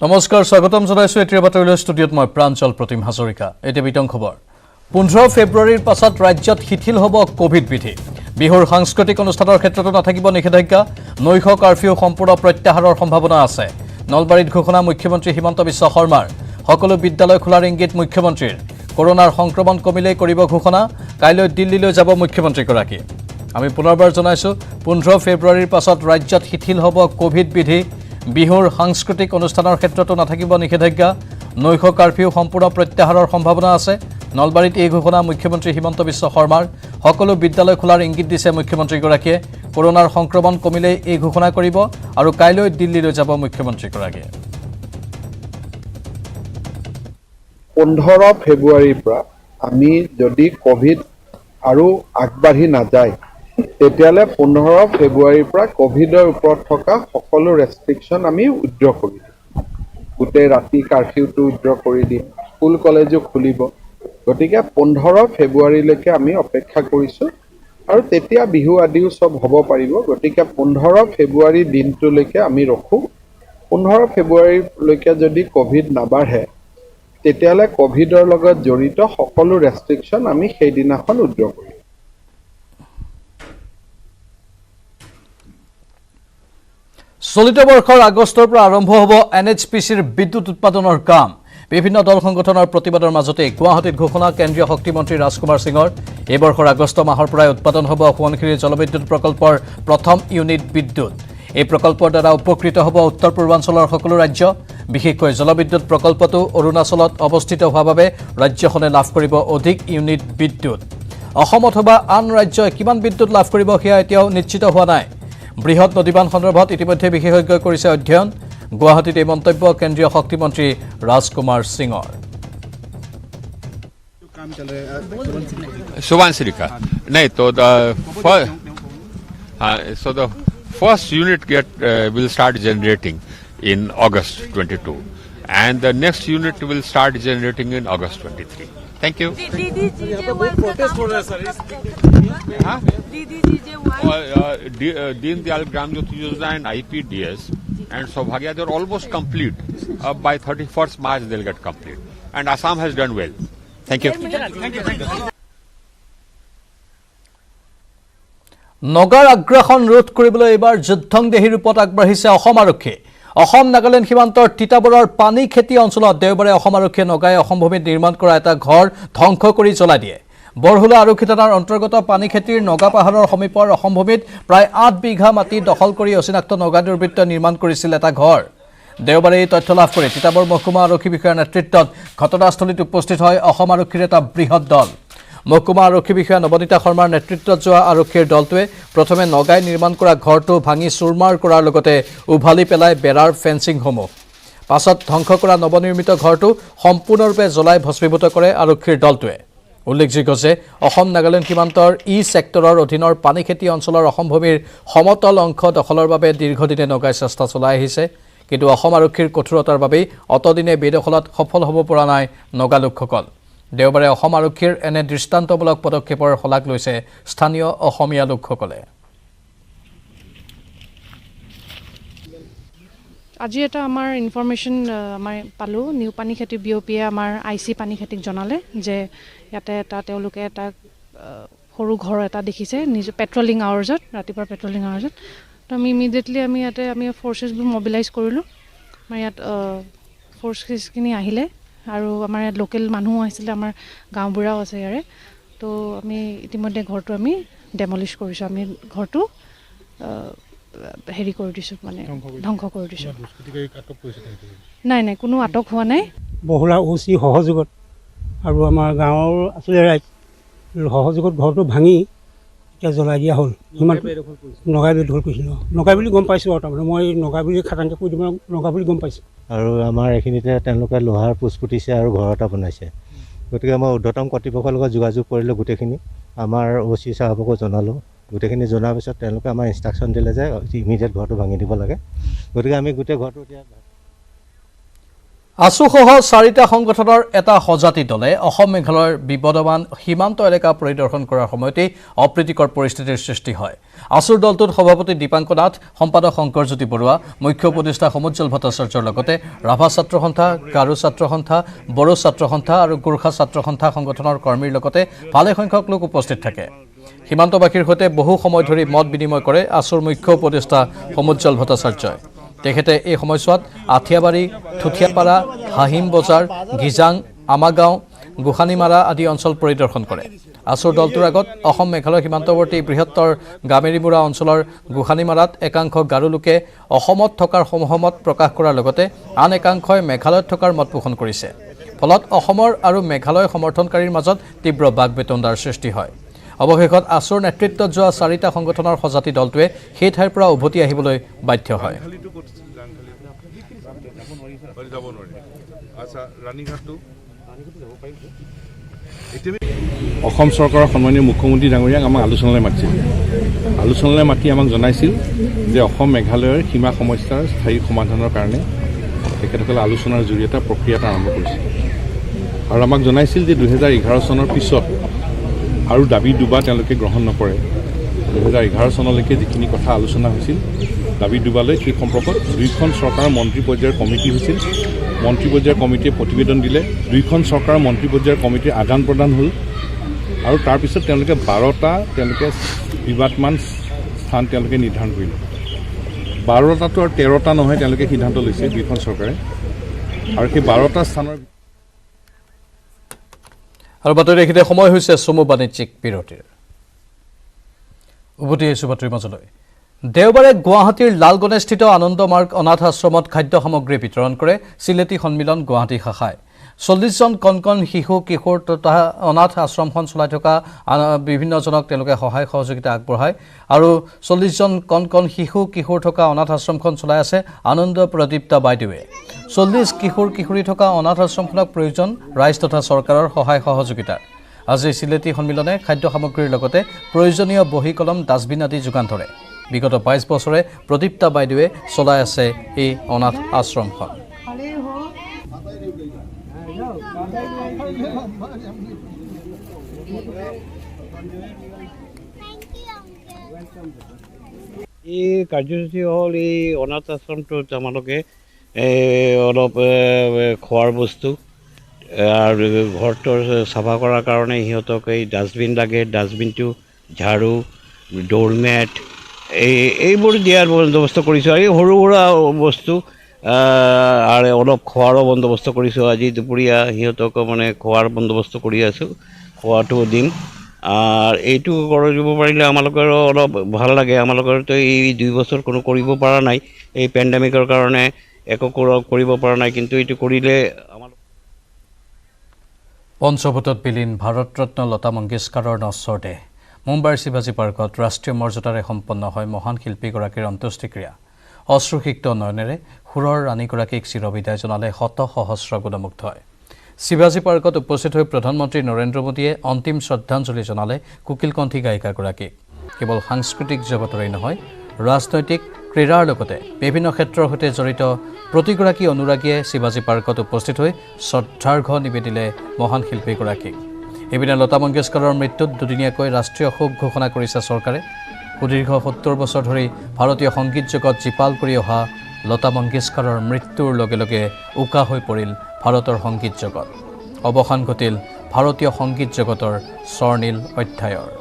নমস্কাৰ স্বাগতম জনাইছো এটিয়া বাতৰিলৈ ষ্টুডিঅ'ত মই প্ৰাঞ্জল প্ৰতিম হাজৰিকা এতিয়া বিতং খবৰ 15 ফেব্ৰুৱাৰীৰ পাছত ৰাজ্যত শিথিল হ'ব কোভিড বিধি বিহুৰ সাংস্কৃতিক অনুষ্ঠানৰ ক্ষেত্ৰতো নাথাকিব নিষেধাজ্ঞা নৈশ কাৰফিউ সম্পূৰ্ণ প্ৰত্যাহাৰৰ সম্ভাৱনা আছে নলবাৰীত ঘোষণা মুখ্যমন্ত্ৰী হিমন্ত বিশ্ব শৰ্মাৰ সকলো বিদ্যালয় খোলাৰ ইংগিত মুখ্যমন্ত্ৰীৰ কৰোনাৰ সংক্ৰমণ কমিলে কৰিব ঘোষণা কাইলৈ দিল্লীলৈ যাব মুখ্যমন্ত্ৰীগৰাকী আমি পুনৰবাৰ জনাইছো 15 ফেব্ৰুৱাৰীৰ পাছত ৰাজ্যত শিথিল হ'ব কোভিড বিধি বিহুৰ সাংস্কৃতিক অনুষ্ঠানৰ ক্ষেত্ৰতো নাথাকিব নিষেধাজ্ঞা নৈশ কাৰফিউ সম্পূৰ্ণ প্ৰত্যাহাৰৰ সম্ভাৱনা আছে নলবাৰীত এই ঘোষণা মুখ্যমন্ত্ৰী হিমন্ত বিশ্ব শৰ্মাৰ সকলো বিদ্যালয় খোলাৰ ইংগিত দিছে মুখ্যমন্ত্ৰীগৰাকীয়ে কৰোনাৰ সংক্ৰমণ কমিলে এই ঘোষণা কৰিব আৰু কাইলৈ দিল্লীলৈ যাব মুখ্যমন্ত্ৰীগৰাকীয়ে 15 ফেব্ৰুৱাৰীৰ পৰা আমি যদি কোভিড আৰু আগবাঢ়ি নাযায় তেতিয়ালে 15 ফেব্ৰুৱাৰীৰ পৰা কোভিডৰ ওপৰত থকা সকলো ৰেষ্ট্ৰিকশ্যন আমি উইথড্ৰ কৰি দিম গোটেই ৰাতি কাৰফিউটো উইথড্ৰ কৰি দিম স্কুল কলেজো খুলিব গতিকে 15 ফেব্ৰুৱাৰীলৈকে আমি অপেক্ষা কৰিছোঁ আৰু তেতিয়া বিহু আদিও সব হ'ব পাৰিব গতিকে 15 ফেব্ৰুৱাৰী দিনটোলৈকে আমি ৰখোঁ 15 ফেব্ৰুৱাৰীলৈকে যদি কোভিড নাবাঢ়ে তেতিয়ালে কোভিডৰ লগত জড়িত সকলো ৰেষ্ট্ৰিকশ্যন আমি সেই দিনাখন উইথড্ৰ কৰিম চলিত বৰ্ষৰ আগষ্টৰ পৰা আৰম্ভ হ'ব এনএইচপিচিৰ বিদ্যুৎ উৎপাদনৰ কাম বিভিন্ন দল সংগঠনৰ প্ৰতিবাদৰ মাজতে গুৱাহাটীত ঘোষণা কেন্দ্ৰীয় শক্তি মন্ত্ৰী ৰাজকুমাৰ সিঙৰ এই বৰ্ষৰ আগষ্ট মাহৰ পৰাই উৎপাদন হ'ব সোৱণশিৰি জলবিদ্যুৎ প্ৰকল্পৰ প্ৰথম ইউনিট বিদ্যুৎ এই প্ৰকল্পৰ দ্বাৰা উপকৃত হ'ব উত্তৰ পূৰ্বাঞ্চলৰ সকলো ৰাজ্য বিশেষকৈ জলবিদ্যুৎ প্ৰকল্পটো অৰুণাচলত অৱস্থিত হোৱাৰ বাবে ৰাজ্যখনে লাভ কৰিব অধিক ইউনিট বিদ্যুৎ অসম অথবা আন ৰাজ্যই কিমান বিদ্যুৎ লাভ কৰিব সেয়া এতিয়াও নিশ্চিত হোৱা নাই বৃহৎ নদীবান সন্দৰ্ভত ইতিমধ্যে বিশেষজ্ঞই কৰিছে অধ্যয়ন গুৱাহাটীত এই মন্তব্য কেন্দ্ৰীয় শক্তি মন্ত্ৰী ৰাজকুমাৰ সিঙৰ सुभांश्री का नहीं तो the first unit will start generating in August 22 and the next unit will start generating in August 23. Thank you. Deen Dayal Gram Jyoti Yojana and IPDS and Saubhagya, they're almost complete. By 31st March they'll get complete. And Assam has done well. Thank you. নগাৰ আগ্ৰাসন ৰোধ কৰিবলৈ এবাৰ যুদ্ধংদেহী ৰূপত আগবাঢ়িছে অসম আৰক্ষী অসম নাগালেণ্ড সীমান্তৰ তিতাবৰৰ পানী খেতি অঞ্চলত দেওবাৰে অসম আৰক্ষীয়ে নগাই অসম ভূমিত নিৰ্মাণ কৰা এটা ঘৰ ধ্বংস কৰি জ্বলাই দিয়ে বৰহুলা আৰক্ষী থানাৰ অন্তৰ্গত পানী খেতিৰ নগা পাহাৰৰ সমীপৰ অসম ভূমিত প্ৰায় 8 বিঘা মাটি দখল কৰি অচিনাক্ত নগা দুৰ্বৃত্তই নিৰ্মাণ কৰিছিল এটা ঘৰ দেওবাৰে এই তথ্য লাভ কৰি তিতাবৰ মহকুমা আৰক্ষী বিষয়াৰ নেতৃত্বত ঘটনাস্থলীত উপস্থিত হয় অসম আৰক্ষীৰ এটা বৃহৎ দল মহকুমা আৰক্ষী বিষয়া নৱনীতা শৰ্মাৰ নেতৃত্বত যোৱা আৰক্ষীৰ দলটোৱে প্ৰথমে নগাই নিৰ্মাণ কৰা ঘৰটো ভাঙি চুৰমাৰ কৰাৰ লগতে উভালি পেলাই বেৰাৰ ফেন্সিংসমূহ পাছত ধ্বংস কৰা নৱনিৰ্মিত ঘৰটো সম্পূৰ্ণৰূপে জ্বলাই ভস্মীভূত কৰে আৰক্ষীৰ দলটোৱে উল্লেখযোগ্য যে অসম নাগালেণ্ড সীমান্তৰ ই ছেক্টৰৰ অধীনৰ পানী খেতি অঞ্চলৰ অসম ভূমিৰ সমতল অংশ দখলৰ বাবে দীৰ্ঘদিনে নগাই চেষ্টা চলাই আহিছে কিন্তু অসম আৰক্ষীৰ কঠোৰতাৰ বাবে অতদিনে বেদখলত সফল হ'ব পৰা নাই নগা লোকসকল দেওবাৰে অসম আৰক্ষীৰ এনে দৃষ্টান্তমূলক পদক্ষেপৰ শলাগ লৈছে স্থানীয় অসমীয়া লোকসকলে আজি এটা আমাৰ ইনফৰমেশ্যন আমাৰ পালোঁ নিউ পানী খেতি বিঅ'পিয়ে আমাৰ আইচি পানী খেতিক জনালে যে ইয়াতে তেওঁলোকে এটা সৰু ঘৰ এটা দেখিছে নিজৰ পেট্ৰলিং আৱাৰ্ছত ৰাতিপুৱা পেট্ৰলিং আৱাৰ্ছত তো আমি ইমিডিয়েটলি আমি ফ'ৰ্চেছবোৰ মবিলাইজ কৰিলোঁ আমাৰ ইয়াত ফ'ৰ্চেছখিনি আহিলে আৰু আমাৰ ইয়াত লোকেল মানুহো আহিছিলে আমাৰ গাঁওবুঢ়াও আছে ইয়াৰে তো আমি ইতিমধ্যে ঘৰটো আমি ডেমলিছ কৰিছোঁ আমি ঘৰটো হেৰি কৰি দিছোঁ মানে ধ্বংস কৰি দিছোঁ নাই কোনো আটক হোৱা নাই বহুলা উচি সহযোগত আৰু আমাৰ গাঁৱৰ আছিলে ৰাইজ সহযোগত ঘৰটো ভাঙি এতিয়া জ্বলাই দিয়া হ'ল সিমান নগাই বেদখল কৰিছিলোঁ নগাই বুলি গম পাইছোঁ আৰু তাৰমানে মই নগাই বুলি খাটাংকৈ কৈ দিম নগা বুলি গম পাইছোঁ আৰু আমাৰ এইখিনিতে তেওঁলোকে লোহাৰ পোচ পুতিছে আৰু ঘৰ এটা বনাইছে গতিকে মই ঊৰ্ধ্বতম কৰ্তৃপক্ষৰ লগত যোগাযোগ কৰিলোঁ গোটেইখিনি আমাৰ অ'চি চাহাবকো জনালোঁ গোটেইখিনি জনাৰ পিছত তেওঁলোকে আমাৰ ইনষ্ট্ৰাকশ্যন দিলে যে ইমিডিয়েট ঘৰটো ভাঙি দিব লাগে গতিকে আমি গোটেই ঘৰটো এতিয়া আছুসহ 4টা সংগঠনৰ এটা সজাতি দলে অসম মেঘালয়ৰ বিবদমান সীমান্ত এলেকা পৰিদৰ্শন কৰাৰ সময়তে অপ্ৰীতিকৰ পৰিস্থিতিৰ সৃষ্টি হয়। আছুৰ দলটোত সভাপতি দীপাংকৰ নাথ, সম্পাদক শংকৰজ্যোতি বৰুৱা, মুখ্য উপদেষ্টা সমুজ্জ্বল ভট্টাচাৰ্যৰ লগতে ৰাভা ছাত্ৰ সন্থা, গাৰো ছাত্ৰ সন্থা, বড়ো ছাত্ৰ সন্থা আৰু গোৰ্খা ছাত্ৰ সন্থা সংগঠনৰ কৰ্মীৰ লগতে ভালেসংখ্যক লোক উপস্থিত থাকে। সীমান্তবাসীৰ সৈতে বহু সময় ধৰি মত বিনিময় কৰে আছুৰ মুখ্য উপদেষ্টা সমুজ্জ্বল ভট্টাচাৰ্যই। তেখেতে এই সময়ছোৱাত আঠিয়াবাৰী, থুথিয়াপাৰা, হাহিম বজাৰ, গিজাং, আমাগাঁও, গোসানীমাৰা আদি অঞ্চল পৰিদৰ্শন কৰে। আছুৰ দলটোৰ আগত অসম মেঘালয় সীমান্তৱৰ্তী বৃহত্তৰ গামেৰীমুৰা অঞ্চলৰ গোসানীমাৰাত একাংশ গাৰো লোকে অসমত থকাৰ সহমত প্ৰকাশ কৰাৰ লগতে আন একাংশই মেঘালয়ত থকাৰ মত পোষণ কৰিছে। ফলত অসমৰ আৰু মেঘালয় সমৰ্থনকাৰীৰ মাজত তীব্ৰ বাকবেতণ্ডাৰ সৃষ্টি হয়। অৱশেষত আছুৰ নেতৃত্বত যোৱা 4টা সংগঠনৰ সজাতি দলটোৱে সেই ঠাইৰ পৰা উভতি আহিবলৈ বাধ্য হয়। অসম চৰকাৰৰ সন্মানীয় মুখ্যমন্ত্ৰী ডাঙৰীয়াক আমাক আলোচনালৈ মাতিছিল। আলোচনালৈ মাতি আমাক জনাইছিল যে অসম মেঘালয়ৰ সীমা সমস্যাৰ স্থায়ী সমাধানৰ কাৰণে তেখেতসকলে আলোচনাৰ জৰিয়তে প্ৰক্ৰিয়াটো আৰম্ভ কৰিছিল আৰু আমাক জনাইছিল যে 2011 চনৰ পিছত আৰু দাবী দুবা তেওঁলোকে গ্ৰহণ নকৰে। 2011 চনলৈকে যিখিনি কথা আলোচনা হৈছিল দাবী দুবালৈ সেই সম্পৰ্কত 2খন চৰকাৰৰ মন্ত্ৰী পৰ্যায়ৰ কমিটি হৈছিল। মন্ত্ৰী পৰ্যায়ৰ কমিটিয়ে প্ৰতিবেদন দিলে, 2খন চৰকাৰৰ মন্ত্ৰী পৰ্যায়ৰ কমিটিৰ আদান প্ৰদান হ'ল আৰু তাৰপিছত তেওঁলোকে 12টা বিবাদমান স্থান তেওঁলোকে নিৰ্ধাৰণ কৰিলে। 12টাটো আৰু 13টা নহয়, তেওঁলোকে সিদ্ধান্ত লৈছে 2খন চৰকাৰে আৰু সেই 12টা স্থানৰ আৰু বাতৰি এইখিনিতে সময় হৈছে চমু বাণিজ্যিক বিৰতিৰ। উভতি আহিছোঁ বাতৰিৰ মাজলৈ। দেওবাৰে গুৱাহাটীৰ লালগণেস্থিত আনন্দমাৰ্গ অনাথ আশ্ৰমত খাদ্য সামগ্ৰী বিতৰণ কৰে চিলেটি সন্মিলন গুৱাহাটী শাখাই। 40জন কণ শিশু কিশোৰ তথা অনাথ আশ্ৰমখন চলাই থকা বিভিন্নজনক তেওঁলোকে সহায় সহযোগিতা আগবঢ়ায় আৰু 40জন কণ শিশু কিশোৰ থকা অনাথ আশ্ৰমখন চলাই আছে আনন্দ প্ৰদীপ্তা বাইদেৱে। 40 কিশোৰ কিশোৰী থকা অনাথ আশ্ৰমখনক প্ৰয়োজন ৰাইজ তথা চৰকাৰৰ সহায় সহযোগিতাৰ। আজি চিলেটি সন্মিলনে খাদ্য সামগ্ৰীৰ লগতে প্ৰয়োজনীয় বহী কলম, ডাষ্টবিন আদি যোগান ধৰে। বিগত 22 বছৰে প্ৰদীপ্তা বাইদেৱে চলাই আছে এই অনাথ আশ্ৰমখন। এই কাৰ্যসূচী হ'ল এই অনাথ আশ্ৰমটোত আমালোকে অলপ খোৱাৰ বস্তু আৰু ঘৰটো চাফা কৰাৰ কাৰণে সিহঁতক এই ডাষ্টবিন লাগে, ডাষ্টবিনটো, ঝাৰু, ডোৰমেট এইবোৰ দিয়াৰ বন্দোবস্ত কৰিছোঁ আৰু এই সৰু সুৰা বস্তু আৰু অলপ খোৱাৰো বন্দোবস্ত কৰিছোঁ। আজি দুপৰীয়া সিহঁতক মানে খোৱাৰ বন্দোবস্ত কৰি আছোঁ, খোৱাটো দিম আৰু এইটো কৰিব পাৰিলে আমালোকৰ অলপ ভাল লাগে। আমালোকৰতো এই 2 বছৰ কোনো কৰিব পৰা নাই, এই পেণ্ডেমিকৰ কাৰণে একো কৰিব পৰা নাই, কিন্তু এইটো কৰিলে আমাৰ পঞ্চভূতত বিলীন ভাৰতৰত্ন লতা মংগেশকাৰৰ নশ্বৰ দেহ। মুম্বাইৰ শিৱাজী পাৰ্কত ৰাষ্ট্ৰীয় মৰ্যাদাৰে সম্পন্ন হয় মহান শিল্পীগৰাকীৰ অন্ত্যেষ্টিক্ৰিয়া। অশ্ৰুসিক্ত নয়নেৰে সুৰৰ ৰাণীগৰাকীক চিৰবিদায় জনালে শত সহস্ৰ গুণমুগ্ধই। শিৱাজী পাৰ্কত উপস্থিত হৈ প্ৰধানমন্ত্ৰী নৰেন্দ্ৰ মোদীয়ে অন্তিম শ্ৰদ্ধাঞ্জলি জনালে কোকিলকণ্ঠী গায়িকাগৰাকীক। কেৱল সাংস্কৃতিক জগতৰেই নহয়, ৰাজনৈতিক, ক্ৰীড়াৰ লগতে বিভিন্ন ক্ষেত্ৰৰ সৈতে জড়িত প্ৰতিগৰাকী অনুৰাগীয়ে শিৱাজী পাৰ্কত উপস্থিত হৈ শ্ৰদ্ধাৰ্ঘ নিবেদিলে মহান শিল্পীগৰাকীক। এইপিনে লতা মংগেশকাৰৰ মৃত্যুত দুদিনীয়াকৈ ৰাষ্ট্ৰীয় শোক ঘোষণা কৰিছে চৰকাৰে। সুদীৰ্ঘ 70 বছৰ ধৰি ভাৰতীয় সংগীত জগত জীপাল কৰি অহা লতা মংগেশকাৰৰ মৃত্যুৰ লগে লগে উকা হৈ পৰিল ভাৰতৰ সংগীত জগত। অৱসান ঘটিল ভাৰতীয় সংগীত জগতৰ স্বৰ্ণীল অধ্যায়ৰ।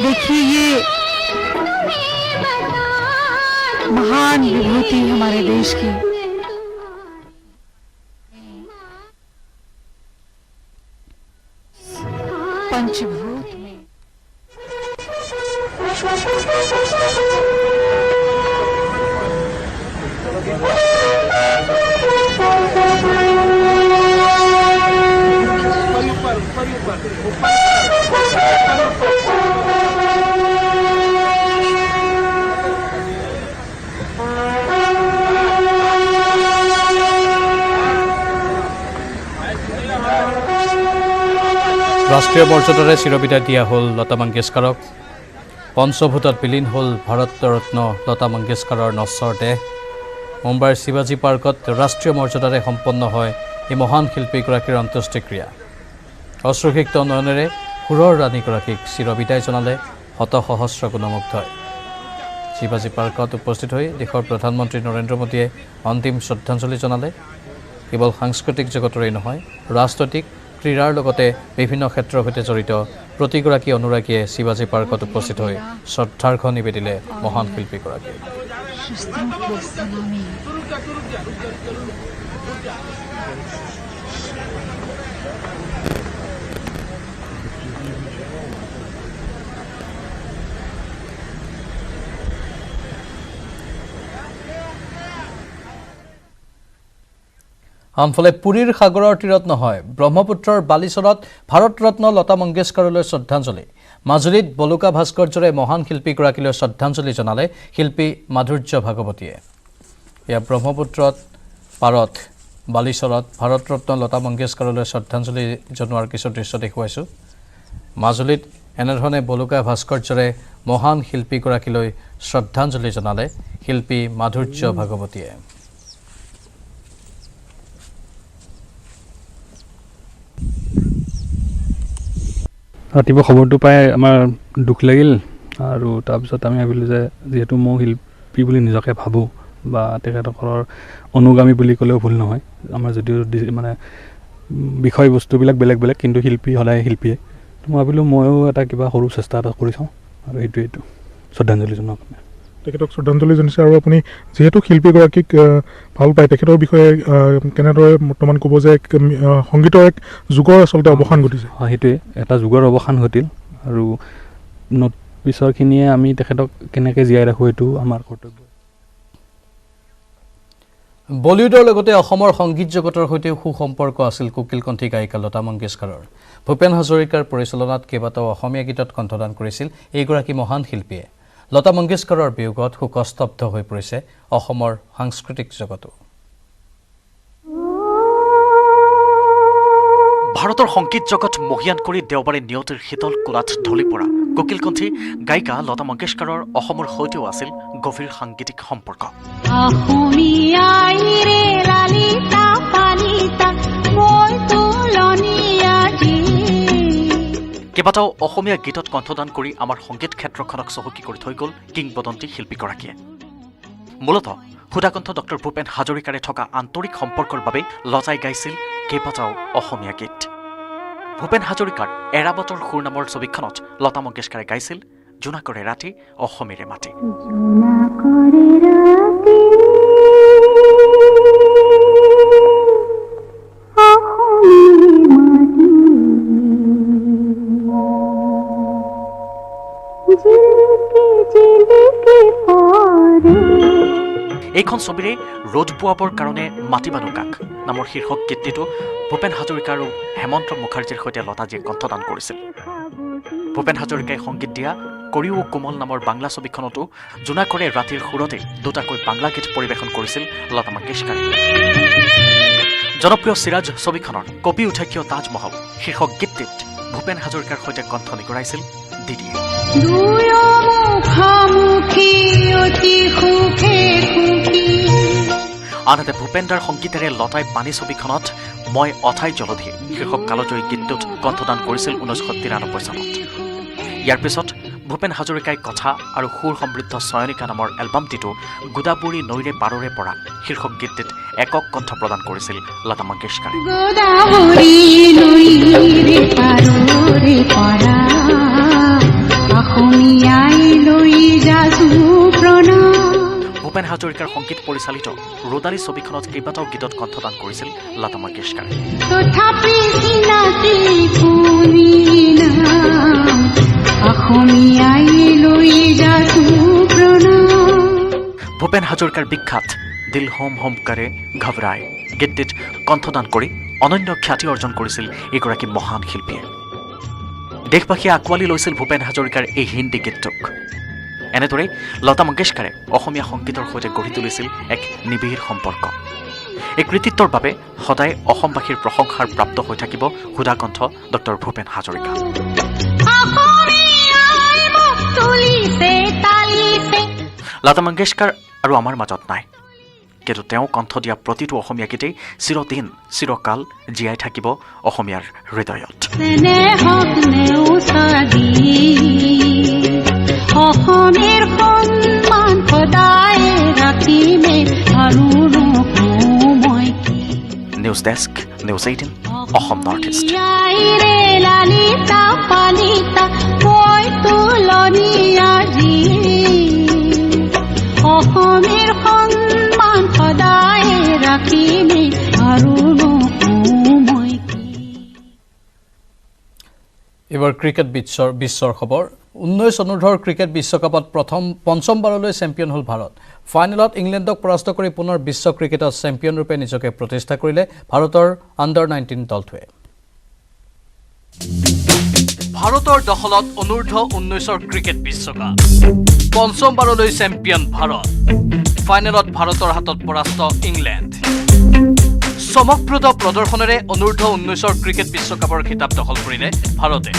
देखिए ये महान विभूति हमारे देश की पंचभूत में ৰাষ্ট্ৰীয় মৰ্যাদাৰে চিৰবিদায় দিয়া হ'ল লতা মংগেশকাৰক। পঞ্চভূতত বিলীন হ'ল ভাৰতৰত্ন লতা মংগেশকাৰৰ নশ্বৰ দেহ। মুম্বাইৰ শিৱাজী পাৰ্কত ৰাষ্ট্ৰীয় মৰ্যাদাৰে সম্পন্ন হয় এই মহান শিল্পীগৰাকীৰ অন্ত্যেষ্টিক্ৰিয়া। অশ্ৰুসিক্ত নয়নেৰে সুৰৰ ৰাণীগৰাকীক চিৰবিদায় জনালে শতসহস্ৰ গুণমুগ্ধই। শিৱাজী পাৰ্কত উপস্থিত হৈ দেশৰ প্ৰধানমন্ত্ৰী নৰেন্দ্ৰ মোদীয়ে অন্তিম শ্ৰদ্ধাঞ্জলি জনালে। কেৱল সাংস্কৃতিক জগতৰেই নহয়, ৰাজনৈতিক ক্ৰীড়াৰ লগতে বিভিন্ন ক্ষেত্ৰৰ সৈতে জড়িত প্ৰতিগৰাকী অনুৰাগীয়ে শিৱাজী পাৰ্কত উপস্থিত হৈ শ্ৰদ্ধাৰ্ঘ নিবেদিলে মহান শিল্পীগৰাকীক। আনফালে পুৰীৰ সাগৰৰ তীৰত নহয়, ব্ৰহ্মপুত্ৰৰ বালিচৰত ভাৰতৰত্ন লতা মংগেশকাৰলৈ শ্ৰদ্ধাঞ্জলি। মাজুলীত বলুকা ভাস্কৰ্যৰে মহান শিল্পীগৰাকীলৈ শ্ৰদ্ধাঞ্জলি জনালে শিল্পী মাধুৰ্য ভাগৱতীয়ে। এয়া ব্ৰহ্মপুত্ৰত পাৰত বালিচৰত ভাৰতৰত্ন লতা মংগেশকাৰলৈ শ্ৰদ্ধাঞ্জলি জনোৱাৰ কিছু দৃশ্য দেখুৱাইছোঁ। মাজুলীত এনেধৰণে বলুকা ভাস্কৰ্যৰে মহান শিল্পীগৰাকীলৈ শ্ৰদ্ধাঞ্জলি জনালে শিল্পী মাধুৰ্য ভাগৱতীয়ে। ৰাতিপুৱা খবৰটো পাই আমাৰ দুখ লাগিল আৰু তাৰপিছত আমি ভাবিলোঁ যে যিহেতু মই শিল্পী বুলি নিজকে ভাবোঁ বা তেখেতসকলৰ অনুগামী বুলি ক'লেও ভুল নহয়, আমাৰ যদিও মানে বিষয়বস্তুবিলাক বেলেগ বেলেগ কিন্তু শিল্পী সদায় শিল্পীয়ে, মই ভাবিলোঁ ময়ো এটা কিবা সৰু চেষ্টা এটা কৰি চাওঁ আৰু এইটো শ্ৰদ্ধাঞ্জলি জনোৱাৰ কাৰণে। তেখেতক শ্ৰদ্ধাঞ্জলি জনাইছে। আৰু আপুনি যিহেতু শিল্পীগৰাকীক ভাল পায়, তেখেতৰ বিষয়ে কেনেদৰে বৰ্তমান ক'ব যে সংগীতৰ এক যুগৰ আচলতে অৱসান ঘটিছে? সেইটোৱে এটা যুগৰ অৱসান ঘটিল আৰু পিছৰখিনিয়ে আমি তেখেতক কেনেকৈ জীয়াই ৰাখোঁ এইটো আমাৰ কৰ্তব্য। বলিউডৰ লগতে অসমৰ সংগীত জগতৰ সৈতে সুসম্পৰ্ক আছিল কোকিলকণ্ঠী গায়িকা লতা মংগেশকাৰৰ। ভূপেন হাজৰিকাৰ পৰিচালনাত কেইবাটাও অসমীয়া গীতত কণ্ঠদান কৰিছিল এইগৰাকী মহান শিল্পীয়ে। লতা মংগেশকাৰৰ বিয়োগত শোকস্তব্ধ হৈ পৰিছে অসমৰ সাংস্কৃতিক জগতো। ভাৰতৰ সংগীত জগত মহিয়ান কৰি দেওবাৰে নিয়তিৰ শীতল কোলাত ঢলি পৰা কোকিলকণ্ঠী গায়িকা লতা মংগেশকাৰৰ অসমৰ সৈতেও আছিল গভীৰ সাংগীতিক সম্পৰ্ক। কেইবাটাও অসমীয়া গীতত কণ্ঠদান কৰি আমাৰ সংগীত ক্ষেত্ৰখনক চহকী কৰি থৈ গ'ল কিংবদন্তী শিল্পীগৰাকীয়ে। মূলতঃ সুধাকণ্ঠ ডক্টৰ ভূপেন হাজৰিকাৰে থকা আন্তৰিক সম্পৰ্কৰ বাবে লতাই গাইছিল কেইবাটাও অসমীয়া গীত। ভূপেন হাজৰিকাৰ এৰাবতৰ সুৰ নামৰ ছবিখনত লতা মংগেশকাৰে গাইছিল জোনাকৰে ৰাতি অসমীৰে মাটি। এইখন ছবিৰে ৰ'দ পোৱাবৰ কাৰণে মাতিবানো কাক নামৰ শীৰ্ষক গীতটিতো ভূপেন হাজৰিকা আৰু হেমন্ত মুখাৰ্জীৰ সৈতে লতাজীয়ে কণ্ঠদান কৰিছিল। ভূপেন হাজৰিকাই সংগীত দিয়া কৰিও কোমল নামৰ বাংলা ছবিখনতো জোনাকৰে ৰাতিৰ সুৰতে দুটাকৈ বাংলা গীত পৰিৱেশন কৰিছিল লতা মংগেশকাৰে। জনপ্ৰিয় চিৰাজ ছবিখনৰ কপি উঠে কিয় তাজমহল শীৰ্ষক গীতটিত ভূপেন হাজৰিকাৰ সৈতে কণ্ঠ নিগৰাইছিল দিদিয়ে। আনহাতে ভূপেন্দ্ৰৰ সংগীতেৰে লতাই পানী ছবিখনত মই অথাই জলধি শীৰ্ষক কালজয়ী গীতটোত কণ্ঠদান কৰিছিল 1993 চনত। ইয়াৰ পিছত ভূপেন হাজৰিকাই কথা আৰু সুৰ সমৃদ্ধ চয়নিকা নামৰ এলবামটিতো গোদাবৰী নৈৰে পাৰৰে পৰা শীৰ্ষক গীতটিত একক কণ্ঠ প্ৰদান কৰিছিল লতা মংগেশকাৰে। ভূপেন হাজৰিকাৰ সংগীত পৰিচালিত ৰোদালী ছবিখনত কেইবাটাও গীতত কণ্ঠদান কৰিছিল লতা মংগেশকাৰে। ভূপেন হাজৰিকাৰ বিখ্যাত দিল হোম হোম কৰে ঘবৰাই গীতটিত কণ্ঠদান কৰি অনন্য খ্যাতি অৰ্জন কৰিছিল এগৰাকী মহান শিল্পীয়ে। দেশবাসীয়ে আঁকোৱালি লৈছিল ভূপেন হাজৰিকাৰ এই হিন্দী গীতটোক। এনেদৰে লতা মংগেশকাৰে অসমীয়া সংগীতৰ সৈতে গঢ়ি তুলিছিল এক নিবিড় সম্পৰ্ক। এই কৃতিত্বৰ বাবে সদায় অসমবাসীৰ প্ৰশংসাৰ প্ৰাপ্ত হৈ থাকিব সুধাকণ্ঠ ডক্টৰ ভূপেন হাজৰিকা। লতা মংগেশকাৰ আৰু আমাৰ মাজত নাই, কিন্তু তেওঁ কণ্ঠ দিয়া প্ৰতিটো অসমীয়া গীতেই চিৰদিন চিৰকাল জীয়াই থাকিব অসমীয়াৰ হৃদয়ত। News desk, news 18, Assam North East. অসমেৰ সন্মান সদায় ৰাখিমে আৰু নকমই কি। এবাৰ ক্ৰিকেট বিশ্বৰ খবৰ। 19 অনুৰ্ধৰ ক্ৰিকেট বিশ্বকাপত পঞ্চমবাৰলৈ চেম্পিয়ন হ'ল ভাৰত। ফাইনেলত ইংলেণ্ডক পৰাস্ত কৰি পুনৰ বিশ্ব ক্ৰিকেটত চেম্পিয়ন ৰূপে নিজকে প্ৰতিষ্ঠা কৰিলে ভাৰতৰ আণ্ডাৰ-19 দলটোৱে। ভাৰতৰ দখলত অনূৰ্ধ্ব 19 ক্ৰিকেট বিশ্বকাপ। পঞ্চমবাৰলৈ চেম্পিয়ন ভাৰত। ফাইনেলত ভাৰতৰ হাতত পৰাস্ত ইংলেণ্ড। চমকপ্ৰদ প্ৰদৰ্শনেৰে অনূৰ্ধ্ব 19 ক্ৰিকেট বিশ্বকাপৰ খিতাপ দখল কৰিলে ভাৰতে।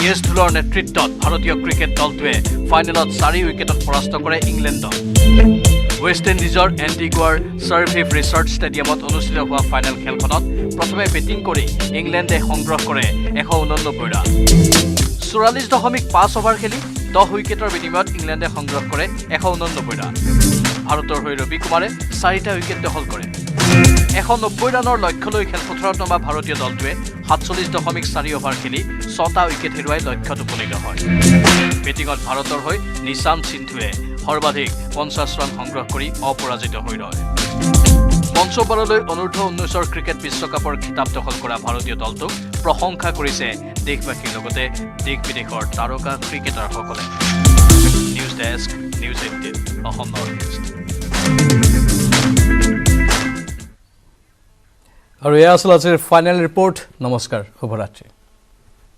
ইয়েছ ধুলৰ নেতৃত্বত ভাৰতীয় ক্ৰিকেট দলটোৱে ফাইনেলত 4 উইকেটত পৰাস্ত কৰে ইংলেণ্ডক। ৱেষ্ট ইণ্ডিজৰ এণ্টিগুৱাৰ ছাৰ ভিভ ৰিচাৰ্ড ষ্টেডিয়ামত অনুষ্ঠিত হোৱা ফাইনেল খেলখনত প্ৰথমে বেটিং কৰি ইংলেণ্ডে সংগ্ৰহ কৰে 189 ৰান। 44.5 অভাৰ খেলি 10 উইকেটৰ বিনিময়ত ইংলেণ্ডে সংগ্ৰহ কৰে 189 ৰান। ভাৰতৰ হৈ ৰবি কুমাৰে 4টা উইকেট দখল কৰে। 190 ৰানৰ লক্ষ্য লৈ খেলপথাৰত নমা ভাৰতীয় দলটোৱে 47.4 অভাৰ খেলি 6টা উইকেট হেৰুৱাই লক্ষ্যত উপনীত হয়। বেটিঙত ভাৰতৰ হৈ নিশান্ত সিন্ধুৱে সৰ্বাধিক 50 ৰান সংগ্ৰহ কৰি অপৰাজিত হৈ ৰয়। পঞ্চমবাৰলৈ অনূৰ্ধ্ব 19 ক্ৰিকেট বিশ্বকাপৰ খিতাপ দখল কৰা ভাৰতীয় দলটোক প্ৰশংসা কৰিছে দেশবাসীৰ লগতে দেশ বিদেশৰ তাৰকা ক্ৰিকেটাৰসকলে। News desk, news 18, Assam North East. আৰু এয়া আছিল আজিৰ ফাইনেল ৰিপৰ্ট। নমস্কাৰ, শুভৰাত্ৰি।